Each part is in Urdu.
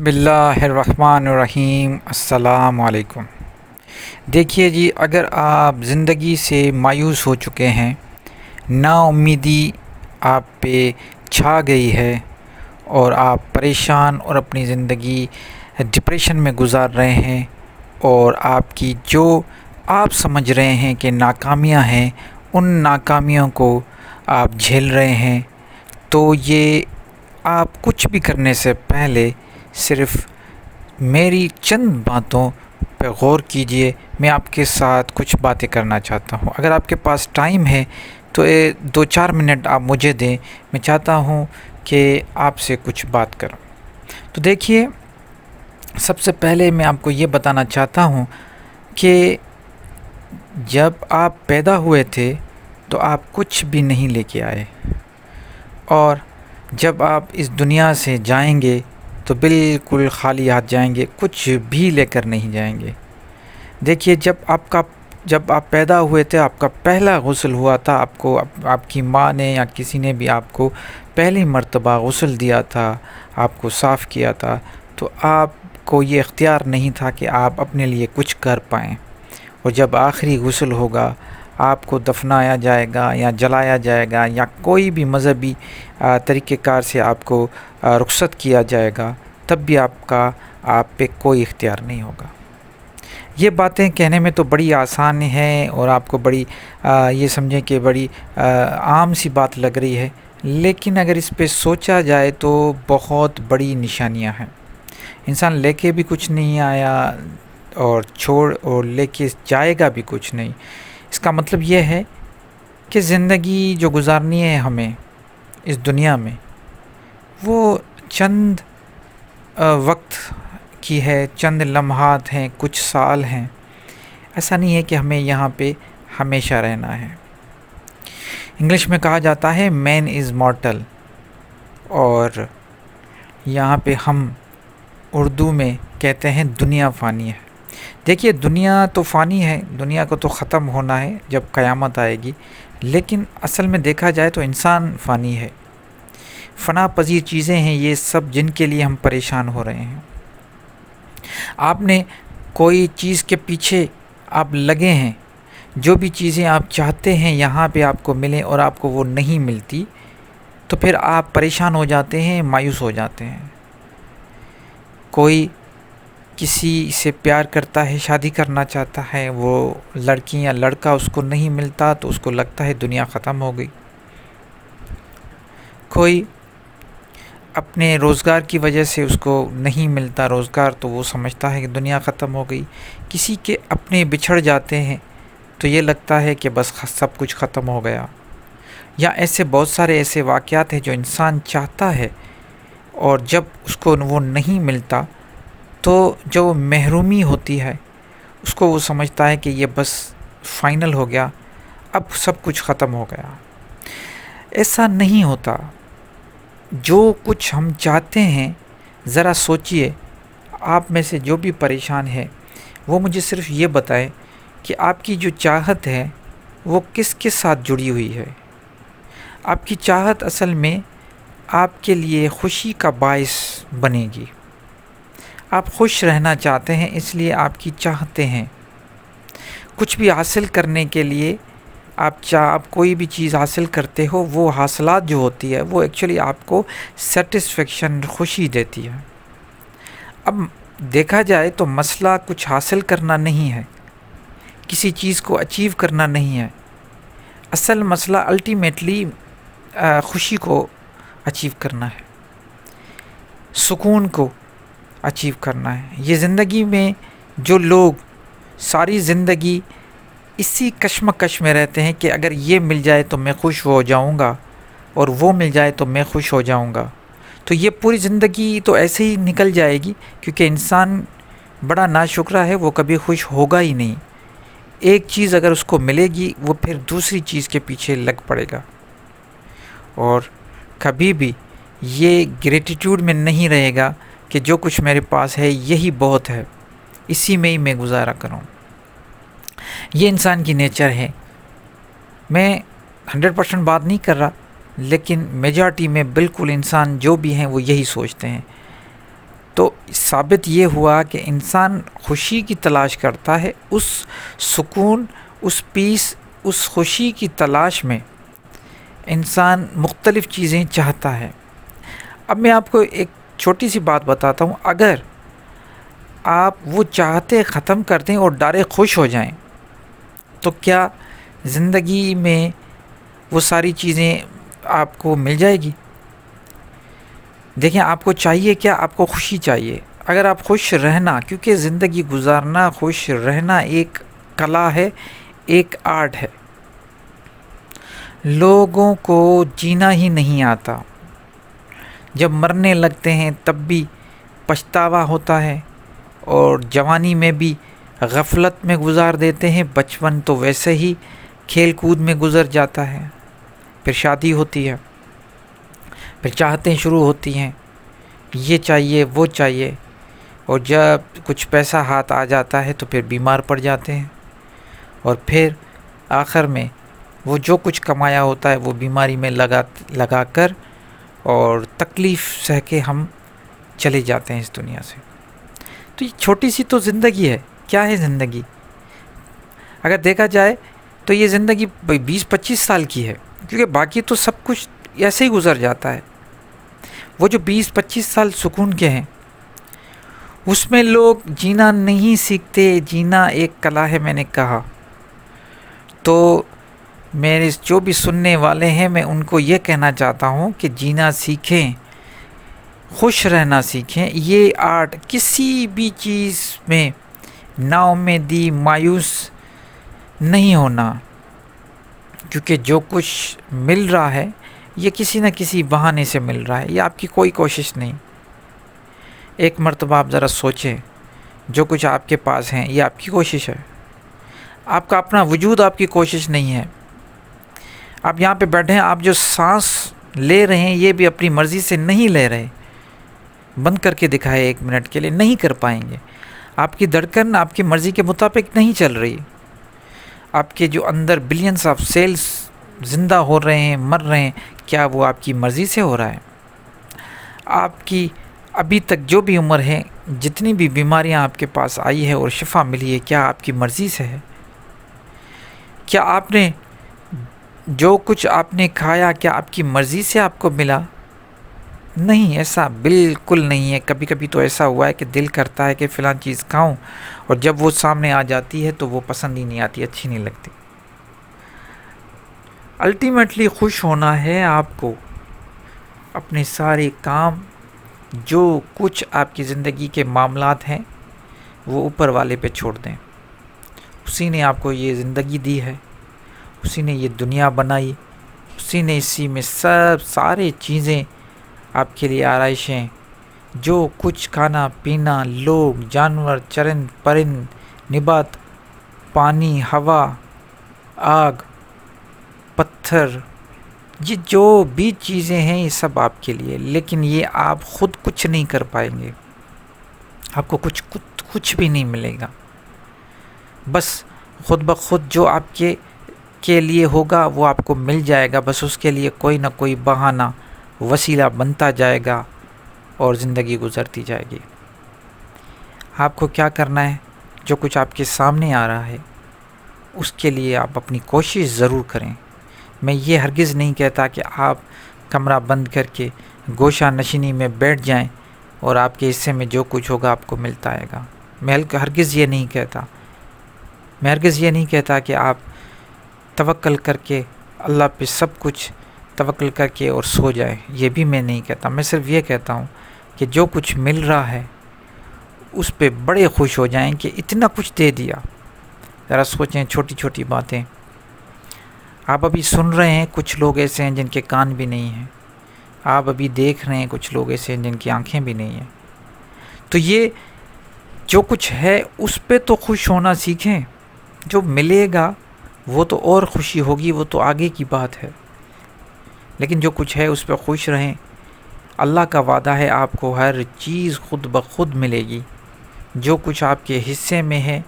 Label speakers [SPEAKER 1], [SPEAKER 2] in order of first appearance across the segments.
[SPEAKER 1] بسم اللہ الرحمن الرحیم۔ السلام علیکم۔ دیکھیے جی، اگر آپ زندگی سے مایوس ہو چکے ہیں، نا امیدی آپ پہ چھا گئی ہے اور آپ پریشان اور اپنی زندگی ڈپریشن میں گزار رہے ہیں، اور آپ کی جو آپ سمجھ رہے ہیں کہ ناکامیاں ہیں، ان ناکامیوں کو آپ جھیل رہے ہیں، تو یہ آپ کچھ بھی کرنے سے پہلے صرف میری چند باتوں پہ غور کیجئے۔ میں آپ کے ساتھ کچھ باتیں کرنا چاہتا ہوں۔ اگر آپ کے پاس ٹائم ہے تو 2-4 منٹ آپ مجھے دیں، میں چاہتا ہوں کہ آپ سے کچھ بات کروں۔ تو دیکھیے، سب سے پہلے میں آپ کو یہ بتانا چاہتا ہوں کہ جب آپ پیدا ہوئے تھے تو آپ کچھ بھی نہیں لے کے آئے، اور جب آپ اس دنیا سے جائیں گے تو بالکل خالی ہاتھ جائیں گے، کچھ بھی لے کر نہیں جائیں گے۔ دیکھیے، جب آپ پیدا ہوئے تھے، آپ کا پہلا غسل ہوا تھا، آپ کی ماں نے یا کسی نے بھی آپ کو پہلی مرتبہ غسل دیا تھا، آپ کو صاف کیا تھا، تو آپ کو یہ اختیار نہیں تھا کہ آپ اپنے لیے کچھ کر پائیں۔ اور جب آخری غسل ہوگا، آپ کو دفنایا جائے گا یا جلایا جائے گا یا کوئی بھی مذہبی طریقہ کار سے آپ کو رخصت کیا جائے گا، تب بھی آپ پہ کوئی اختیار نہیں ہوگا۔ یہ باتیں کہنے میں تو بڑی آسان ہیں اور آپ کو بڑی یہ سمجھیں کہ بڑی عام سی بات لگ رہی ہے، لیکن اگر اس پہ سوچا جائے تو بہت بڑی نشانیاں ہیں۔ انسان لے کے بھی کچھ نہیں آیا اور لے کے جائے گا بھی کچھ نہیں۔ اس کا مطلب یہ ہے کہ زندگی جو گزارنی ہے ہمیں اس دنیا میں، وہ چند وقت کی ہے، چند لمحات ہیں، کچھ سال ہیں۔ ایسا نہیں ہے کہ ہمیں یہاں پہ ہمیشہ رہنا ہے۔ انگلش میں کہا جاتا ہے مین از مارٹل، اور یہاں پہ ہم اردو میں کہتے ہیں دنیا فانی ہے۔ دیکھیے، دنیا تو فانی ہے، دنیا کو تو ختم ہونا ہے جب قیامت آئے گی، لیکن اصل میں دیکھا جائے تو انسان فانی ہے۔ فنا پذیر چیزیں ہیں یہ سب، جن کے لیے ہم پریشان ہو رہے ہیں۔ آپ نے کوئی چیز کے پیچھے آپ لگے ہیں، جو بھی چیزیں آپ چاہتے ہیں یہاں پہ آپ کو ملیں اور آپ کو وہ نہیں ملتی، تو پھر آپ پریشان ہو جاتے ہیں، مایوس ہو جاتے ہیں۔ کوئی کسی سے پیار کرتا ہے، شادی کرنا چاہتا ہے، وہ لڑکی یا لڑکا اس کو نہیں ملتا تو اس کو لگتا ہے دنیا ختم ہو گئی۔ کوئی اپنے روزگار کی وجہ سے اس کو نہیں ملتا روزگار تو وہ سمجھتا ہے کہ دنیا ختم ہو گئی۔ کسی کے اپنے بچھڑ جاتے ہیں تو یہ لگتا ہے کہ بس سب کچھ ختم ہو گیا۔ یا ایسے بہت سارے ایسے واقعات ہیں جو انسان چاہتا ہے، اور جب اس کو وہ نہیں ملتا تو جو محرومی ہوتی ہے اس کو وہ سمجھتا ہے کہ یہ بس فائنل ہو گیا، اب سب کچھ ختم ہو گیا۔ ایسا نہیں ہوتا۔ جو کچھ ہم چاہتے ہیں، ذرا سوچئے، آپ میں سے جو بھی پریشان ہے وہ مجھے صرف یہ بتائے کہ آپ کی جو چاہت ہے وہ کس کے ساتھ جڑی ہوئی ہے۔ آپ کی چاہت اصل میں آپ کے لیے خوشی کا باعث بنے گی۔ آپ خوش رہنا چاہتے ہیں، اس لیے آپ کی چاہتے ہیں۔ کچھ بھی حاصل کرنے کے لیے آپ کوئی بھی چیز حاصل کرتے ہو، وہ حاصلات جو ہوتی ہے وہ ایکچولی آپ کو سیٹسفیکشن، خوشی دیتی ہے۔ اب دیکھا جائے تو مسئلہ کچھ حاصل کرنا نہیں ہے، کسی چیز کو اچیو کرنا نہیں ہے۔ اصل مسئلہ الٹیمیٹلی خوشی کو اچیو کرنا ہے، سکون کو اچیو کرنا ہے۔ یہ زندگی میں جو لوگ ساری زندگی اسی کشمکش میں رہتے ہیں کہ اگر یہ مل جائے تو میں خوش ہو جاؤں گا، اور وہ مل جائے تو میں خوش ہو جاؤں گا، تو یہ پوری زندگی تو ایسے ہی نکل جائے گی، کیونکہ انسان بڑا ناشکرا ہے، وہ کبھی خوش ہوگا ہی نہیں۔ ایک چیز اگر اس کو ملے گی، وہ پھر دوسری چیز کے پیچھے لگ پڑے گا، اور کبھی بھی یہ گریٹیٹیوڈ میں نہیں رہے گا کہ جو کچھ میرے پاس ہے یہی بہت ہے، اسی میں ہی میں گزارا کروں۔ یہ انسان کی نیچر ہے۔ میں 100% بات نہیں کر رہا، لیکن میجارٹی میں بالکل انسان جو بھی ہیں وہ یہی سوچتے ہیں۔ تو ثابت یہ ہوا کہ انسان خوشی کی تلاش کرتا ہے، اس سکون، اس پیس، اس خوشی کی تلاش میں انسان مختلف چیزیں چاہتا ہے۔ اب میں آپ کو ایک چھوٹی سی بات بتاتا ہوں، اگر آپ وہ چاہتے ختم کر دیں اور ڈائریکٹ خوش ہو جائیں تو کیا زندگی میں وہ ساری چیزیں آپ کو مل جائے گی؟ دیکھیں، آپ کو چاہیے کیا؟ آپ کو خوشی چاہیے۔ اگر آپ خوش رہنا، کیونکہ زندگی گزارنا، خوش رہنا ایک کلا ہے، ایک آرٹ ہے۔ لوگوں کو جینا ہی نہیں آتا، جب مرنے لگتے ہیں تب بھی پچھتاوا ہوتا ہے، اور جوانی میں بھی غفلت میں گزار دیتے ہیں، بچپن تو ویسے ہی کھیل کود میں گزر جاتا ہے، پھر شادی ہوتی ہے، پھر چاہتیں شروع ہوتی ہیں، یہ چاہیے وہ چاہیے، اور جب کچھ پیسہ ہاتھ آ جاتا ہے تو پھر بیمار پڑ جاتے ہیں، اور پھر آخر میں وہ جو کچھ کمایا ہوتا ہے وہ بیماری میں لگا کر اور تکلیف سہ کے ہم چلے جاتے ہیں اس دنیا سے۔ تو یہ چھوٹی سی تو زندگی ہے۔ کیا ہے زندگی؟ اگر دیکھا جائے تو یہ زندگی 20-25 سال کی ہے، کیونکہ باقی تو سب کچھ ایسے ہی گزر جاتا ہے۔ وہ جو 20-25 سال سکون کے ہیں، اس میں لوگ جینا نہیں سیکھتے۔ جینا ایک کلا ہے، میں نے کہا۔ تو میرے جو بھی سننے والے ہیں، میں ان کو یہ کہنا چاہتا ہوں کہ جینا سیکھیں، خوش رہنا سیکھیں۔ یہ آرٹ، کسی بھی چیز میں نا امیدی، مایوس نہیں ہونا، کیونکہ جو کچھ مل رہا ہے یہ کسی نہ کسی بہانے سے مل رہا ہے، یہ آپ کی کوئی کوشش نہیں۔ ایک مرتبہ آپ ذرا سوچیں، جو کچھ آپ کے پاس ہیں یہ آپ کی کوشش ہے، آپ کا اپنا وجود آپ کی کوشش نہیں ہے۔ آپ یہاں پہ بیٹھے ہیں، آپ جو سانس لے رہے ہیں یہ بھی اپنی مرضی سے نہیں لے رہے۔ بند کر کے دکھائے 1 منٹ کے لیے، نہیں کر پائیں گے۔ آپ کی دھڑکن آپ کی مرضی کے مطابق نہیں چل رہی۔ آپ کے جو اندر بلینس آف سیلز زندہ ہو رہے ہیں، مر رہے ہیں، کیا وہ آپ کی مرضی سے ہو رہا ہے؟ آپ کی ابھی تک جو بھی عمر ہے، جتنی بھی بیماریاں آپ کے پاس آئی ہے اور شفا ملی ہے، کیا آپ کی مرضی سے ہے؟ کیا آپ نے جو کچھ آپ نے کھایا، کیا آپ کی مرضی سے آپ کو ملا؟ نہیں، ایسا بالکل نہیں ہے۔ کبھی کبھی تو ایسا ہوا ہے کہ دل کرتا ہے کہ فلاں چیز کھاؤں، اور جب وہ سامنے آ جاتی ہے تو وہ پسند ہی نہیں آتی، اچھی نہیں لگتی۔ الٹیمیٹلی خوش ہونا ہے آپ کو اپنے سارے کام، جو کچھ آپ کی زندگی کے معاملات ہیں وہ اوپر والے پہ چھوڑ دیں۔ اسی نے آپ کو یہ زندگی دی ہے، اسی نے یہ دنیا بنائی، اسی نے اسی میں سارے چیزیں آپ کے لیے آرائشیں، جو کچھ کھانا پینا، لوگ، جانور، چرند پرند، نبات، پانی، ہوا، آگ، پتھر، یہ جو بھی چیزیں ہیں یہ سب آپ کے لیے، لیکن یہ آپ خود کچھ نہیں کر پائیں گے۔ آپ کو کچھ بھی نہیں ملے گا، بس خود بخود جو آپ کے لیے ہوگا وہ آپ کو مل جائے گا، بس اس کے لیے کوئی نہ کوئی بہانہ، وسیلہ بنتا جائے گا اور زندگی گزرتی جائے گی۔ آپ کو کیا کرنا ہے؟ جو کچھ آپ کے سامنے آ رہا ہے اس کے لیے آپ اپنی کوشش ضرور کریں۔ میں یہ ہرگز نہیں کہتا کہ آپ کمرہ بند کر کے گوشہ نشینی میں بیٹھ جائیں اور آپ کے حصے میں جو کچھ ہوگا آپ کو ملتا آئے گا۔ میں ہرگز یہ نہیں کہتا۔ میں ہرگز یہ نہیں کہتا کہ آپ توکل کر کے اللہ پہ سب کچھ توکل کر کے اور سو جائیں، یہ بھی میں نہیں کہتا۔ میں صرف یہ کہتا ہوں کہ جو کچھ مل رہا ہے اس پہ بڑے خوش ہو جائیں کہ اتنا کچھ دے دیا۔ ذرا سوچیں، چھوٹی چھوٹی باتیں۔ آپ ابھی سن رہے ہیں، کچھ لوگ ایسے ہیں جن کے کان بھی نہیں ہیں۔ آپ ابھی دیکھ رہے ہیں، کچھ لوگ ایسے ہیں جن کی آنکھیں بھی نہیں ہیں۔ تو یہ جو کچھ ہے اس پہ تو خوش ہونا سیکھیں۔ جو ملے گا وہ تو اور خوشی ہوگی، وہ تو آگے کی بات ہے، لیکن جو کچھ ہے اس پہ خوش رہیں۔ اللہ کا وعدہ ہے آپ کو ہر چیز خود بخود ملے گی۔ جو کچھ آپ کے حصے میں ہے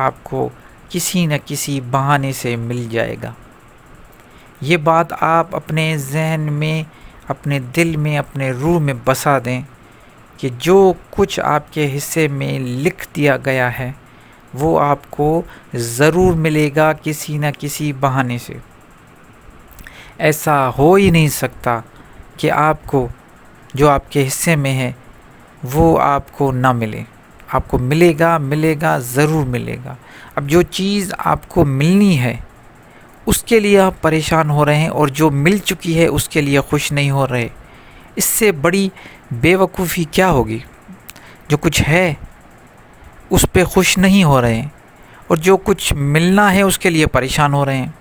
[SPEAKER 1] آپ کو کسی نہ کسی بہانے سے مل جائے گا۔ یہ بات آپ اپنے ذہن میں، اپنے دل میں، اپنے روح میں بسا دیں کہ جو کچھ آپ کے حصے میں لکھ دیا گیا ہے وہ آپ کو ضرور ملے گا کسی نہ کسی بہانے سے۔ ایسا ہو ہی نہیں سکتا کہ آپ کو جو آپ کے حصے میں ہے وہ آپ کو نہ ملے۔ آپ کو ملے گا، ضرور ملے گا۔ اب جو چیز آپ کو ملنی ہے اس کے لیے آپ پریشان ہو رہے ہیں، اور جو مل چکی ہے اس کے لیے خوش نہیں ہو رہے۔ اس سے بڑی بے وقوفی کیا ہوگی؟ جو کچھ ہے اس پہ خوش نہیں ہو رہے ہیں، اور جو کچھ ملنا ہے اس کے لیے پریشان ہو رہے ہیں۔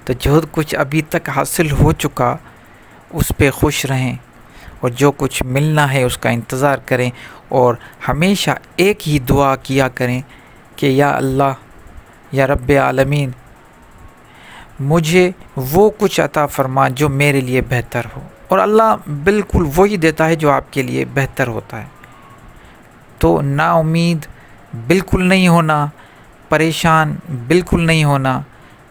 [SPEAKER 1] تو جو کچھ ابھی تک حاصل ہو چکا اس پہ خوش رہیں، اور جو کچھ ملنا ہے اس کا انتظار کریں، اور ہمیشہ ایک ہی دعا کیا کریں کہ یا اللہ، یا رب عالمین، مجھے وہ کچھ عطا فرما جو میرے لیے بہتر ہو۔ اور اللہ بالکل وہی دیتا ہے جو آپ کے لیے بہتر ہوتا ہے۔ تو نا امید بالکل نہیں ہونا، پریشان بالکل نہیں ہونا،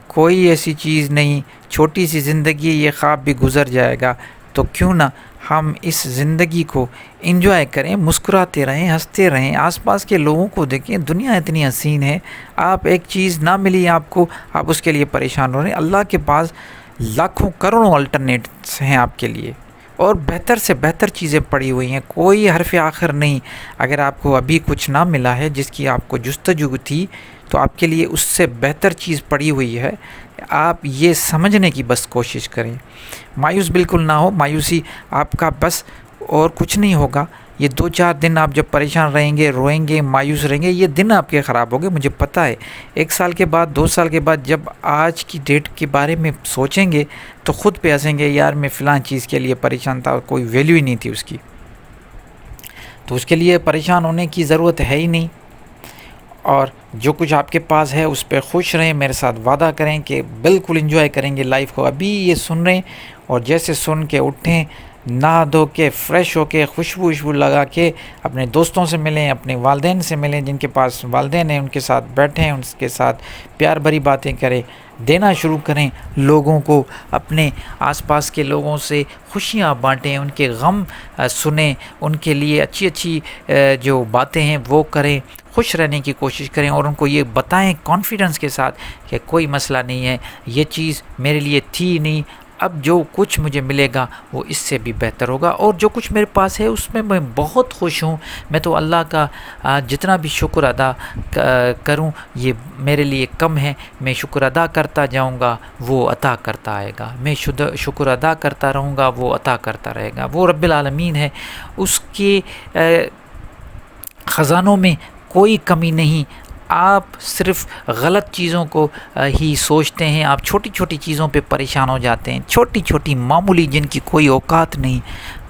[SPEAKER 1] کوئی ایسی چیز نہیں، چھوٹی سی زندگی، یہ خواب بھی گزر جائے گا، تو کیوں نہ ہم اس زندگی کو انجوائے کریں، مسکراتے رہیں، ہنستے رہیں، آس پاس کے لوگوں کو دیکھیں، دنیا اتنی حسین ہے۔ آپ ایک چیز نہ ملی آپ کو، آپ اس کے لیے پریشان ہو رہے ہیں۔ اللہ کے پاس لاکھوں کروڑوں الٹرنیٹس ہیں آپ کے لیے، اور بہتر سے بہتر چیزیں پڑی ہوئی ہیں، کوئی حرف آخر نہیں۔ اگر آپ کو ابھی کچھ نہ ملا ہے جس کی آپ کو جستجو تھی، تو آپ کے لیے اس سے بہتر چیز پڑی ہوئی ہے۔ آپ یہ سمجھنے کی بس کوشش کریں، مایوس بالکل نہ ہو۔ مایوسی آپ کا بس اور کچھ نہیں ہوگا۔ یہ 2-4 دن آپ جب پریشان رہیں گے، روئیں گے، مایوس رہیں گے، یہ دن آپ کے خراب ہو گئے، مجھے پتہ ہے۔ 1 سال کے بعد، 2 سال کے بعد جب آج کی ڈیٹ کے بارے میں سوچیں گے تو خود پہ ہنسیں گے، یار میں فلاں چیز کے لیے پریشان تھا اور کوئی ویلیو ہی نہیں تھی اس کی۔ تو اس کے لیے پریشان ہونے کی ضرورت ہے ہی نہیں، اور جو کچھ آپ کے پاس ہے اس پہ خوش رہیں۔ میرے ساتھ وعدہ کریں کہ بالکل انجوائے کریں گے لائف کو۔ ابھی یہ سن رہے ہیں، اور جیسے سن کے اٹھیں، نہا دھو کے، فریش ہو کے، خوشبو لگا کے اپنے دوستوں سے ملیں، اپنے والدین سے ملیں، جن کے پاس والدین ہیں ان کے ساتھ بیٹھیں، ان کے ساتھ پیار بھری باتیں کریں، دینا شروع کریں لوگوں کو، اپنے آس پاس کے لوگوں سے خوشیاں بانٹیں، ان کے غم سنیں، ان کے لیے اچھی اچھی جو باتیں ہیں وہ کریں، خوش رہنے کی کوشش کریں، اور ان کو یہ بتائیں کانفیڈنس کے ساتھ کہ کوئی مسئلہ نہیں ہے، یہ چیز میرے لیے تھی نہیں، اب جو کچھ مجھے ملے گا وہ اس سے بھی بہتر ہوگا، اور جو کچھ میرے پاس ہے اس میں میں بہت خوش ہوں۔ میں تو اللہ کا جتنا بھی شکر ادا کروں یہ میرے لیے کم ہے۔ میں شکر ادا کرتا جاؤں گا، وہ عطا کرتا آئے گا۔ میں شکر ادا کرتا رہوں گا، وہ عطا کرتا رہے گا۔ وہ رب العالمین ہے، اس کے خزانوں میں کوئی کمی نہیں۔ آپ صرف غلط چیزوں کو ہی سوچتے ہیں، آپ چھوٹی چھوٹی چیزوں پہ پریشان ہو جاتے ہیں، چھوٹی چھوٹی معمولی جن کی کوئی اوقات نہیں،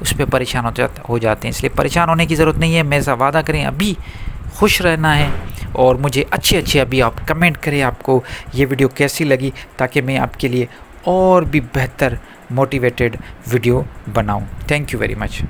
[SPEAKER 1] اس پہ پریشان ہو جاتے ہیں۔ اس لیے پریشان ہونے کی ضرورت نہیں ہے۔ میرے ساتھ وعدہ کریں، ابھی خوش رہنا ہے، اور مجھے اچھے ابھی آپ کمنٹ کریں آپ کو یہ ویڈیو کیسی لگی، تاکہ میں آپ کے لیے اور بھی بہتر موٹیویٹڈ ویڈیو بناؤں۔ Thank you very much.